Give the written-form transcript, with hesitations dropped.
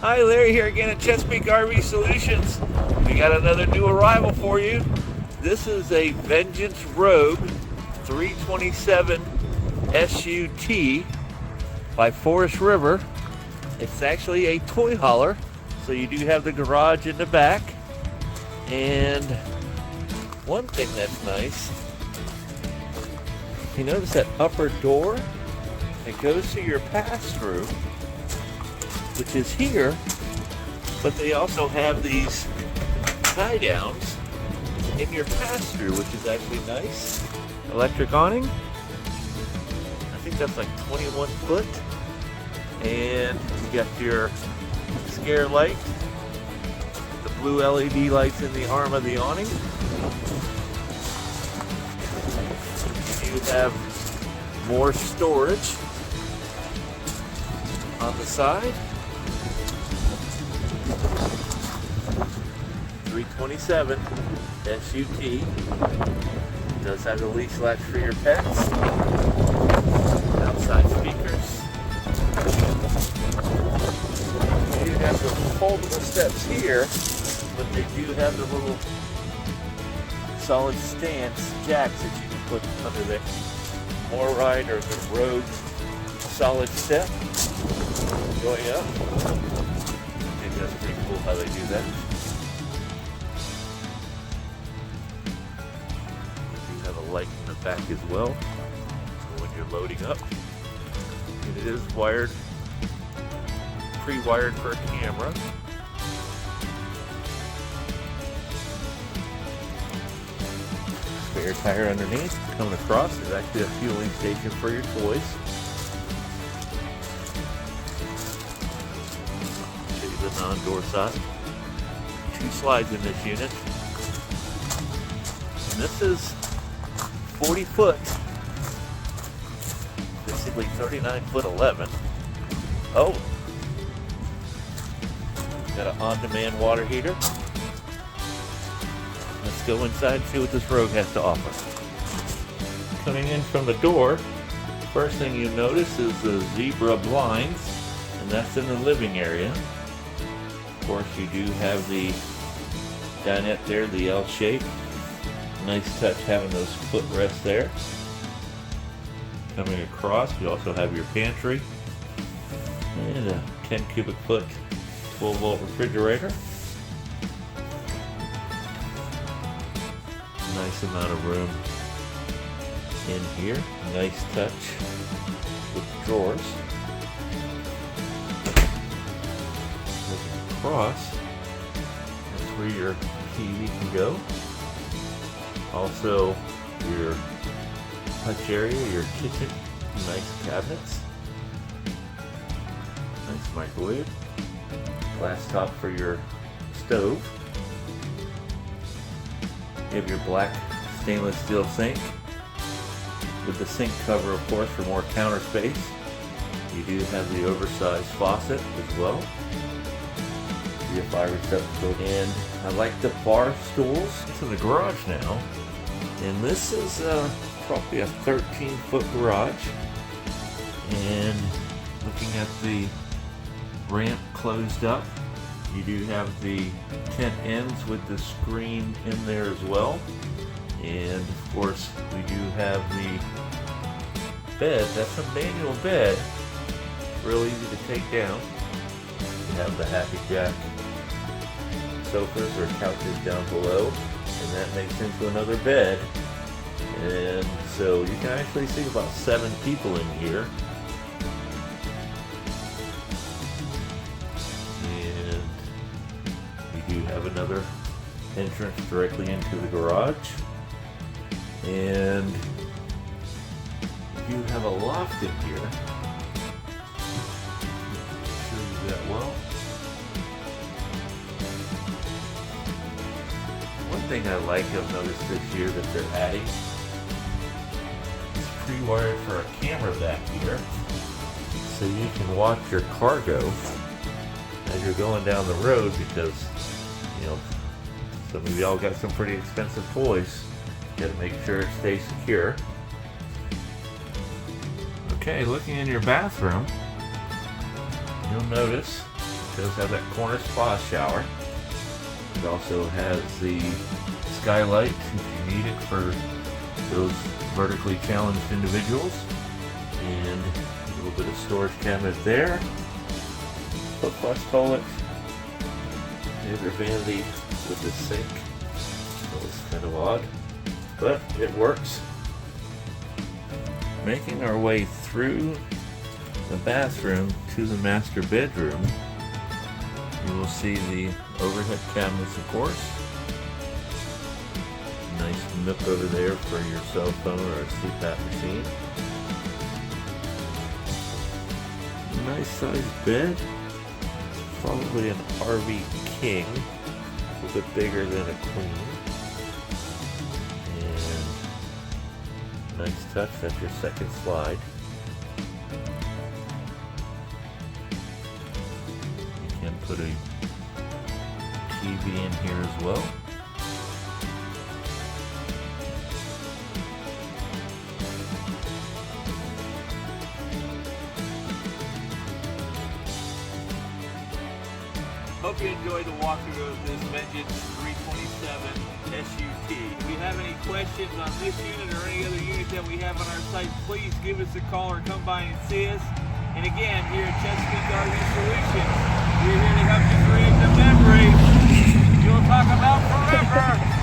Hi, Larry here again at Chesapeake RV Solutions. We got another new arrival for you. This is a Vengeance Rogue 327 SUT by Forest River. It's actually a toy hauler, so you do have the garage in the back. And one thing that's nice, you notice that upper door? It goes to your pass-through, which is here, but they also have these tie downs in your pass-through, which is actually nice. Electric awning. I think that's like 21 foot. And you got your scare light, the blue LED lights in the arm of the awning. You have more storage on the side. 327 SUT. Does have a leash latch for your pets. Outside speakers. You have the foldable steps here, but they do have the little solid stance jacks that you can put under the Ride or the Rogue solid step going up. I think that's pretty cool how they do that. You have a light in the back as well, so when you're loading up. And it is wired, pre-wired for a camera. Spare tire underneath. Coming across is actually a fueling station for your toys. Show you the non-door side. 2 slides in this unit. And this is 40 foot. Basically 39 foot 11. Oh! Got an on-demand water heater. Let's go inside and see what this Rogue has to offer. Coming in from the door, first thing you notice is the zebra blinds, and that's in the living area. Of course, you do have the dinette there, the L shape. Nice touch having those footrests there. Coming across, you also have your pantry and a 10 cubic foot 12 volt refrigerator. Nice amount of room in here. Nice touch with the drawers. Looking across, that's where your TV can go. Also your touch area, your kitchen, nice cabinets. Nice microwave. Glass top for your stove. You have your black stainless steel sink with the sink cover, of course, for more counter space. You do have the oversized faucet as well. Your fire receptacle. And I like the bar stools. It's in the garage now. And this is probably a 13 foot garage. And looking at the ramp closed up, you do have the tent ends with the screen in there as well. And of course, we do have the bed. That's a manual bed. Real easy to take down. You have the Happy Jack sofas or couches down below, and that makes into another bed. And so you can actually see about 7 people in here. And you do have another entrance directly into the garage. And you have a loft in here. Show you that well. One thing I like, I've noticed this year that they're adding, is pre-wired for a camera back here, so you can watch your cargo as you're going down the road, because, you know, some of y'all got some pretty expensive toys. You gotta make sure it stays secure. Okay, looking in your bathroom, you'll notice It does have that corner spa shower. It also has the skylight if you need it for those vertically challenged individuals. And a little bit of storage cabinet there. Foot flush toilet. There's your vanity with the sink. That was kind of odd, but it works. Making our way through the bathroom to the master bedroom, you will see the overhead cabinets, of course. Nice nook over there for your cell phone or a CPAP machine. Nice sized bed. Probably an RV king. A little bit bigger than a queen. And nice touch. That's your second slide. You can put a TV in here as well. Hope you enjoyed the walkthrough of this Vengeance 327 SUT. If you have any questions on this unit or any other unit that we have on our site, please give us a call or come by and see us. And again, here at Chesapeake RV Solutions, we're here to help you create the memories you'll talk about forever.